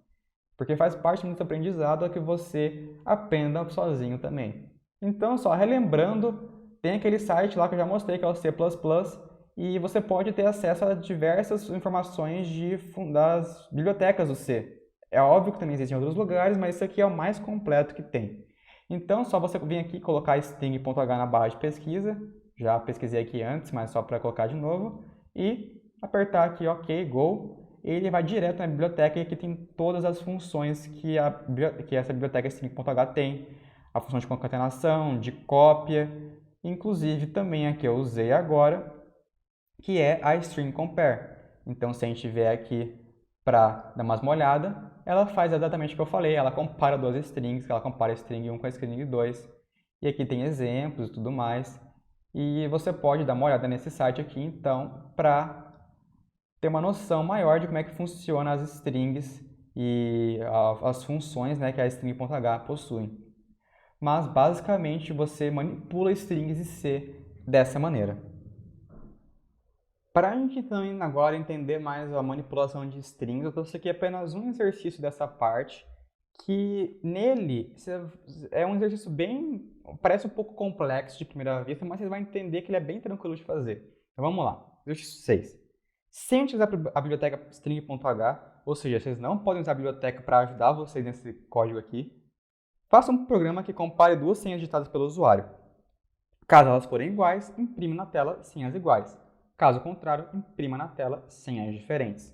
Porque faz parte do seu aprendizado que você aprenda sozinho também. Então, só relembrando, tem aquele site lá que eu já mostrei, que é o C++, e você pode ter acesso a diversas informações das bibliotecas do C. É óbvio que também existem outros lugares, mas esse aqui é o mais completo que tem. Então, só você vir aqui e colocar string.h na barra de pesquisa, já pesquisei aqui antes, mas só para colocar de novo, e apertar aqui OK, Go, ele vai direto na biblioteca e aqui tem todas as funções que essa biblioteca string.h tem. A função de concatenação, de cópia, inclusive também a que eu usei agora, que é a string compare. Então, se a gente vier aqui para dar mais uma olhada, ela faz exatamente o que eu falei, ela compara duas strings, ela compara a string 1 com a string 2, e aqui tem exemplos e tudo mais, e você pode dar uma olhada nesse site aqui, então, para ter uma noção maior de como é que funciona as strings e as funções, né, que a string.h possui. Mas, basicamente, você manipula strings em C dessa maneira. Para a gente também agora entender mais a manipulação de strings, eu trouxe aqui apenas um exercício dessa parte, que nele é um exercício bem, parece um pouco complexo de primeira vista, mas você vai entender que ele é bem tranquilo de fazer. Então vamos lá, exercício 6. Sem utilizar a biblioteca string.h, ou seja, vocês não podem usar a biblioteca para ajudar vocês nesse código aqui, Faça um programa que compare duas senhas digitadas pelo usuário. Caso elas forem iguais, imprime na tela senhas iguais. Caso contrário, imprima na tela senhas diferentes.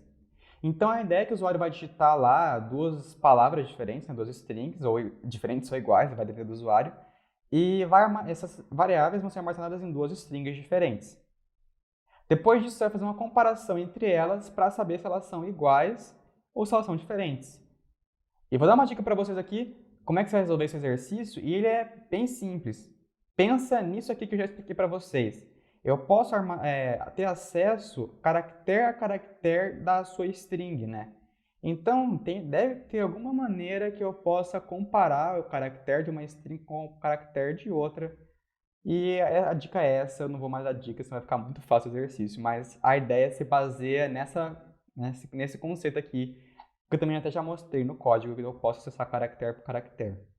Então a ideia é que o usuário vai digitar lá duas palavras diferentes, né, duas strings, ou diferentes ou iguais, vai depender do usuário, e essas variáveis vão ser armazenadas em duas strings diferentes. Depois disso, você vai fazer uma comparação entre elas para saber se elas são iguais ou se elas são diferentes. E vou dar uma dica para vocês aqui, como é que você vai resolver esse exercício, e ele é bem simples. Pensa nisso aqui que eu já expliquei para vocês. Eu posso ter acesso caractere a caractere da sua string, né? Então, deve ter alguma maneira que eu possa comparar o caractere de uma string com o caractere de outra. E a dica é essa, eu não vou mais dar dica, senão vai ficar muito fácil o exercício. Mas a ideia se baseia nesse conceito aqui, que eu também até já mostrei no código, que eu posso acessar caractere por caractere.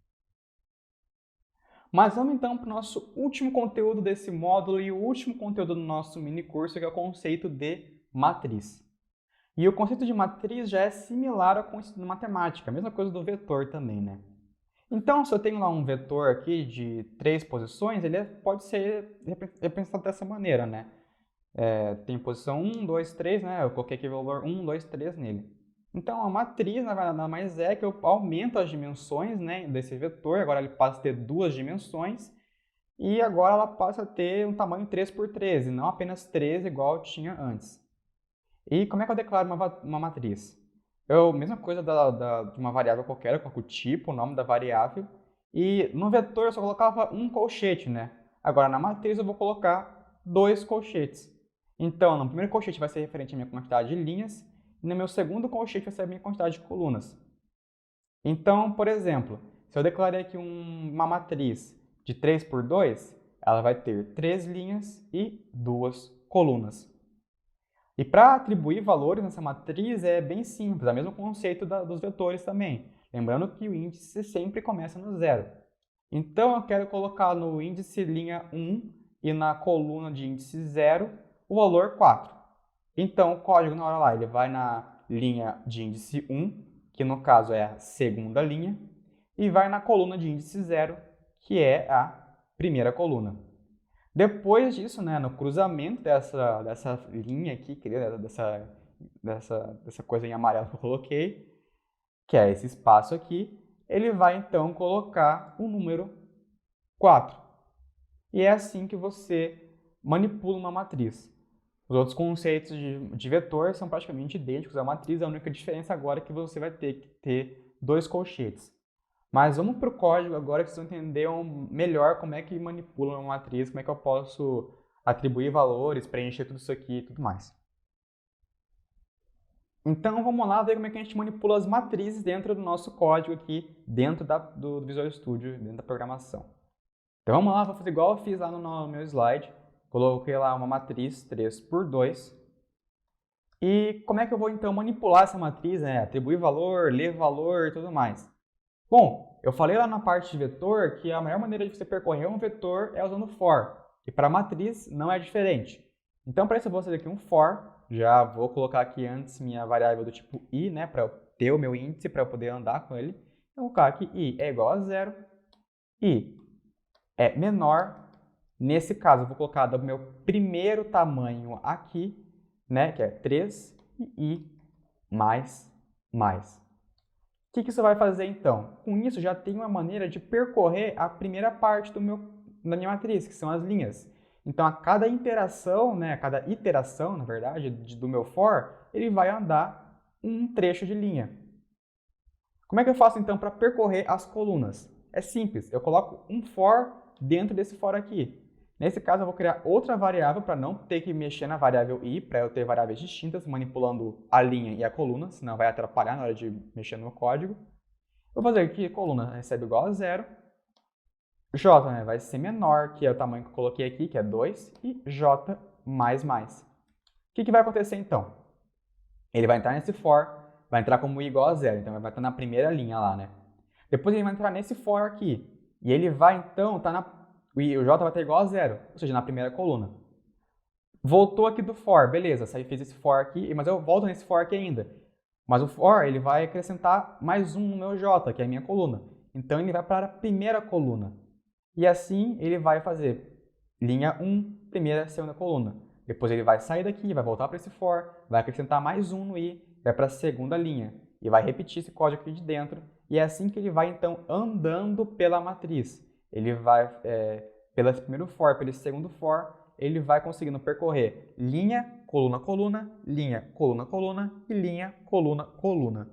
Mas vamos então para o nosso último conteúdo desse módulo e o último conteúdo do nosso mini curso, que é o conceito de matriz. E o conceito de matriz já é similar ao conceito de matemática, a mesma coisa do vetor também, né? Então, se eu tenho lá um vetor aqui de 3 posições, ele pode ser representado dessa maneira, né? Tem posição 1, 2, 3, né? Eu coloquei aqui o valor 1, 2, 3 nele. Então, a matriz nada mais é que eu aumento as dimensões, né, desse vetor, agora ele passa a ter 2 dimensões, e agora ela passa a ter um tamanho 3 por 13, não apenas 13 igual tinha antes. E como é que eu declaro uma matriz? Mesma coisa de uma variável qualquer, eu coloco o tipo, o nome da variável, e no vetor eu só colocava um colchete, né? Agora na matriz eu vou colocar 2 colchetes. Então, no primeiro colchete vai ser referente à minha quantidade de linhas, e no meu segundo colchete vai ser a minha quantidade de colunas. Então, por exemplo, se eu declarei aqui uma matriz de 3 por 2, ela vai ter 3 linhas e 2 colunas. E para atribuir valores nessa matriz é bem simples, é o mesmo conceito dos vetores também. Lembrando que o índice sempre começa no zero. Então, eu quero colocar no índice linha 1 e na coluna de índice 0 o valor 4. Então, o código na hora lá, ele vai na linha de índice 1, que no caso é a segunda linha, e vai na coluna de índice 0, que é a primeira coluna. Depois disso, né, no cruzamento dessa linha aqui, dessa coisa em amarelo que eu coloquei, que é esse espaço aqui, ele vai então colocar o número 4. E é assim que você manipula uma matriz. Os outros conceitos de vetor são praticamente idênticos à matriz, a única diferença agora é que você vai ter que ter 2 colchetes. Mas vamos para o código agora que vocês vão entender melhor como é que manipula uma matriz, como é que eu posso atribuir valores, preencher tudo isso aqui e tudo mais. Então vamos lá ver como é que a gente manipula as matrizes dentro do nosso código aqui, dentro do Visual Studio, dentro da programação. Então vamos lá, vou fazer igual eu fiz lá no meu slide. Coloquei lá uma matriz 3 por 2. E como é que eu vou então manipular essa matriz, né? Atribuir valor, ler valor e tudo mais. Bom, eu falei lá na parte de vetor que a melhor maneira de você percorrer um vetor é usando for. E para a matriz não é diferente. Então, para isso eu vou fazer aqui um for. Já vou colocar aqui antes minha variável do tipo i, né, para eu ter o meu índice, para eu poder andar com ele. Eu vou colocar aqui i é igual a 0. I é menor. Nesse caso, eu vou colocar do meu primeiro tamanho aqui, né, que é 3, e i mais. O que isso vai fazer então? Com isso, já tem uma maneira de percorrer a primeira parte da minha matriz, que são as linhas. Então, a cada iteração, na verdade, do meu for, ele vai andar um trecho de linha. Como é que eu faço então para percorrer as colunas? É simples, eu coloco um for dentro desse for aqui. Nesse caso, eu vou criar outra variável para não ter que mexer na variável i, para eu ter variáveis distintas manipulando a linha e a coluna, senão vai atrapalhar na hora de mexer no meu código. Vou fazer aqui, coluna recebe igual a 0. J, né, vai ser menor, que é o tamanho que eu coloquei aqui, que é 2, e J mais. O que vai acontecer então? Ele vai entrar nesse for, vai entrar como i igual a 0, então vai estar na primeira linha lá, né? Depois ele vai entrar nesse for aqui, e ele vai então estar o J vai estar igual a 0, ou seja, na primeira coluna. Voltou aqui do for, beleza, fiz esse for aqui, mas eu volto nesse for aqui ainda. Mas o for, ele vai acrescentar mais um no meu J, que é a minha coluna. Então, ele vai para a primeira coluna. E assim, ele vai fazer linha 1, primeira, segunda coluna. Depois ele vai sair daqui, vai voltar para esse for, vai acrescentar mais um no i, vai para a segunda linha. E vai repetir esse código aqui de dentro. E é assim que ele vai, então, andando pela matriz. Ele vai, pelo primeiro for, pelo segundo for, ele vai conseguindo percorrer linha, coluna, coluna, linha, coluna, coluna e linha, coluna, coluna.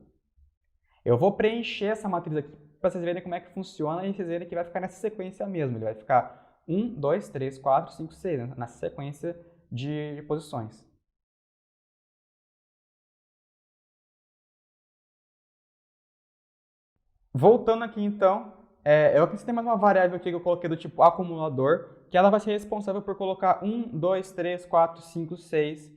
Eu vou preencher essa matriz aqui para vocês verem como é que funciona e vocês verem que vai ficar nessa sequência mesmo. Ele vai ficar 1, 2, 3, 4, 5, 6, nessa sequência de posições. Voltando aqui então, eu acrescentei mais uma variável aqui que eu coloquei do tipo acumulador, que ela vai ser responsável por colocar 1, 2, 3, 4, 5, 6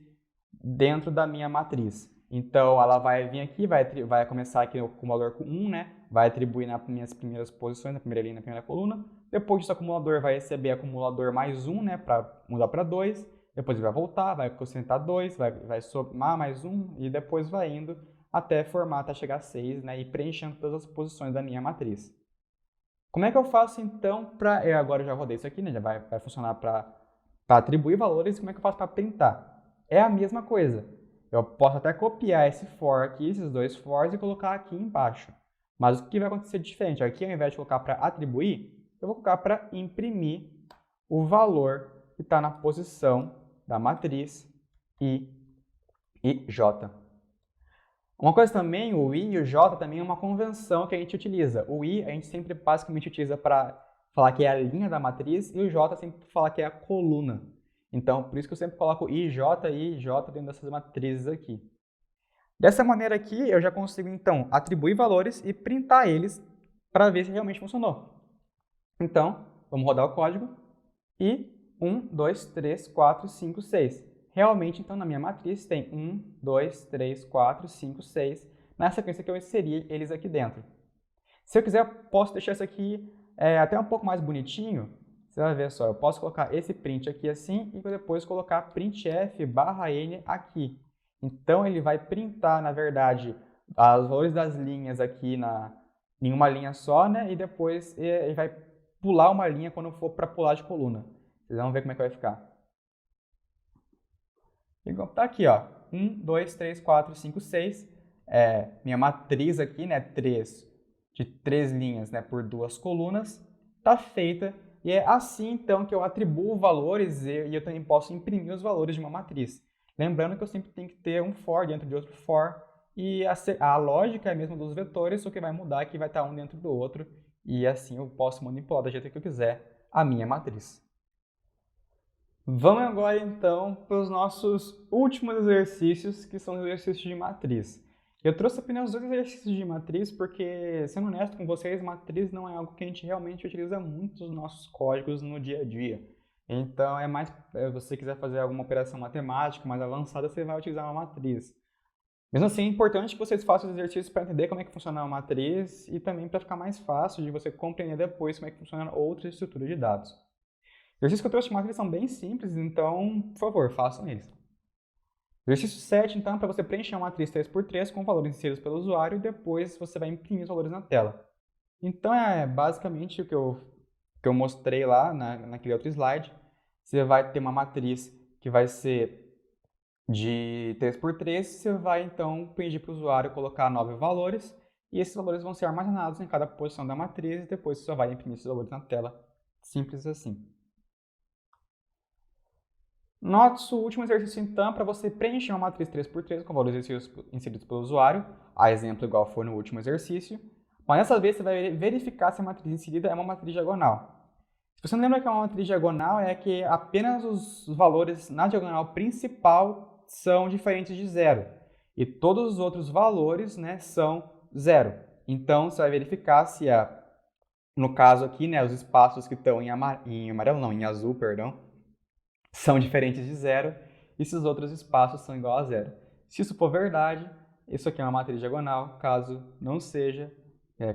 dentro da minha matriz. Então, ela vai vir aqui, vai começar aqui o acumulador com 1, né? Vai atribuir nas minhas primeiras posições, na primeira linha, na primeira coluna. Depois disso, o acumulador vai receber acumulador mais 1, né? Para mudar para 2. Depois ele vai voltar, vai acrescentar 2, vai somar mais 1 e depois vai indo até formar, até chegar a 6, né? E preenchendo todas as posições da minha matriz. Como é que eu faço, então, para... Agora eu já rodei isso aqui, né? Já vai funcionar para atribuir valores. Como é que eu faço para printar? É a mesma coisa. Eu posso até copiar esse for aqui, esses dois fors, e colocar aqui embaixo. Mas o que vai acontecer de diferente? Aqui, ao invés de colocar para atribuir, eu vou colocar para imprimir o valor que está na posição da matriz I e J. Uma coisa também, o I e o J também é uma convenção que a gente utiliza. O I a gente sempre basicamente utiliza para falar que é a linha da matriz e o J sempre para falar que é a coluna. Então, por isso que eu sempre coloco I, J dentro dessas matrizes aqui. Dessa maneira aqui, eu já consigo, então, atribuir valores e printar eles para ver se realmente funcionou. Então, vamos rodar o código e 1, 2, 3, 4, 5, 6. Realmente, então, na minha matriz tem 1, 2, 3, 4, 5, 6, na sequência que eu inseri eles aqui dentro. Se eu quiser, eu posso deixar isso aqui até um pouco mais bonitinho. Você vai ver só, eu posso colocar esse print aqui assim e depois colocar printf/n aqui. Então, ele vai printar, na verdade, os valores das linhas aqui em uma linha só, né? E depois ele vai pular uma linha quando for para pular de coluna. Vocês vão ver como é que vai ficar. Tá aqui, ó. 1, 2, 3, 4, 5, 6. Minha matriz aqui, né? De 3 linhas, né? Por 2 colunas. Tá feita. E é assim, então, que eu atribuo valores e eu também posso imprimir os valores de uma matriz. Lembrando que eu sempre tenho que ter um for dentro de outro for. E a lógica é a mesma dos vetores, só que vai mudar que vai estar um dentro do outro. E assim eu posso manipular do jeito que eu quiser a minha matriz. Vamos agora, então, para os nossos últimos exercícios, que são os exercícios de matriz. Eu trouxe apenas 2 exercícios de matriz porque, sendo honesto com vocês, matriz não é algo que a gente realmente utiliza muito nos nossos códigos no dia a dia. Então, é mais, se você quiser fazer alguma operação matemática mais avançada, você vai utilizar uma matriz. Mesmo assim, é importante que vocês façam os exercícios para entender como é que funciona a matriz e também para ficar mais fácil de você compreender depois como é que funciona outras estruturas de dados. Os exercícios que eu trouxe de matriz são bem simples, então, por favor, façam eles. Exercício 7, então, é para você preencher uma matriz 3x3 com valores inseridos pelo usuário e depois você vai imprimir os valores na tela. Então, é basicamente o que eu mostrei lá naquele outro slide. Você vai ter uma matriz que vai ser de 3x3, você vai, então, pedir para o usuário colocar 9 valores e esses valores vão ser armazenados em cada posição da matriz e depois você só vai imprimir esses valores na tela. Simples assim. Nosso último exercício, então, é para você preencher uma matriz 3x3 com valores inseridos pelo usuário, a exemplo igual foi no último exercício, mas dessa vez você vai verificar se a matriz inserida é uma matriz diagonal. Se você não lembra que é uma matriz diagonal, é que apenas os valores na diagonal principal são diferentes de 0, e todos os outros valores, né, são 0. Então, você vai verificar se, no caso aqui, né, os espaços que estão em amarelo, não, em azul, perdão, são diferentes de 0 e se os outros espaços são igual a 0. Se isso for verdade, isso aqui é uma matriz diagonal. Caso não seja,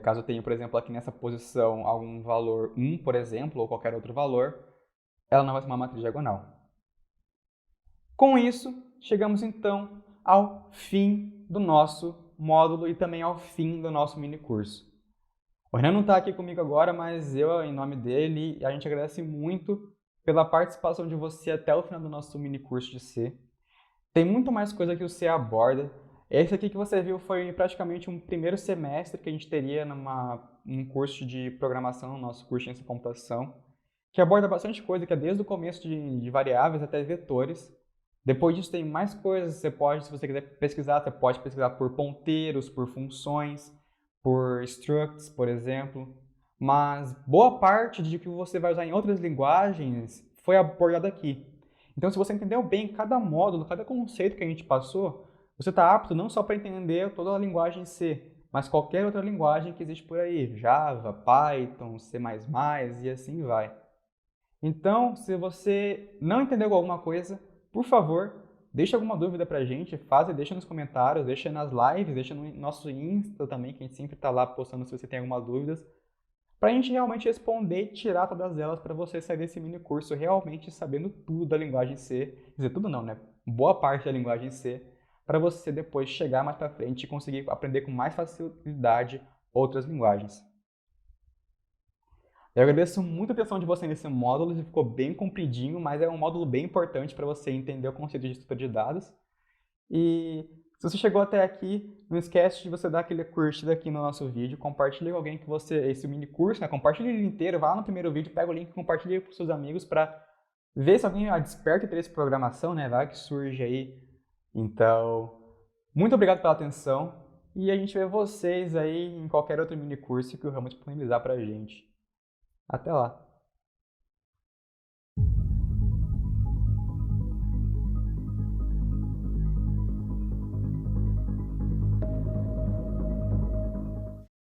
caso eu tenha, por exemplo, aqui nessa posição algum valor 1, por exemplo, ou qualquer outro valor, ela não vai ser uma matriz diagonal. Com isso, chegamos então ao fim do nosso módulo e também ao fim do nosso mini curso. O Renan não está aqui comigo agora, mas eu, em nome dele, a gente agradece muito pela participação de você até o final do nosso mini curso de C. Tem muito mais coisa que o C aborda. Esse aqui que você viu foi praticamente um primeiro semestre que a gente teria num curso de programação, no nosso curso de ciência da computação, que aborda bastante coisa, que é desde o começo de variáveis até vetores. Depois disso tem mais coisas, você pode, se você quiser pesquisar, você pode pesquisar por ponteiros, por funções, por structs, por exemplo. Mas boa parte de que você vai usar em outras linguagens foi abordado aqui. Então, se você entendeu bem cada módulo, cada conceito que a gente passou, você está apto não só para entender toda a linguagem C, mas qualquer outra linguagem que existe por aí, Java, Python, C++ e assim vai. Então, se você não entendeu alguma coisa, por favor, deixa alguma dúvida pra gente, deixa nos comentários, deixa nas lives, deixa no nosso Insta também, que a gente sempre está lá postando se você tem alguma dúvida, para a gente realmente responder e tirar todas elas para você sair desse mini curso realmente sabendo tudo da linguagem C, quer dizer, tudo não, né? Boa parte da linguagem C, para você depois chegar mais para frente e conseguir aprender com mais facilidade outras linguagens. Eu agradeço muito a atenção de você nesse módulo, ele ficou bem compridinho, mas é um módulo bem importante para você entender o conceito de estrutura de dados. E se você chegou até aqui, não esquece de você dar aquele curtida aqui no nosso vídeo, compartilhe com alguém que você, esse mini curso, né? Compartilhe ele inteiro, vá lá no primeiro vídeo, pega o link e compartilhe com seus amigos para ver se alguém desperta interesse em programação, né? Vai que surge aí. Então, muito obrigado pela atenção e a gente vê vocês aí em qualquer outro mini curso que o Ramo disponibilizar para a gente. Até lá!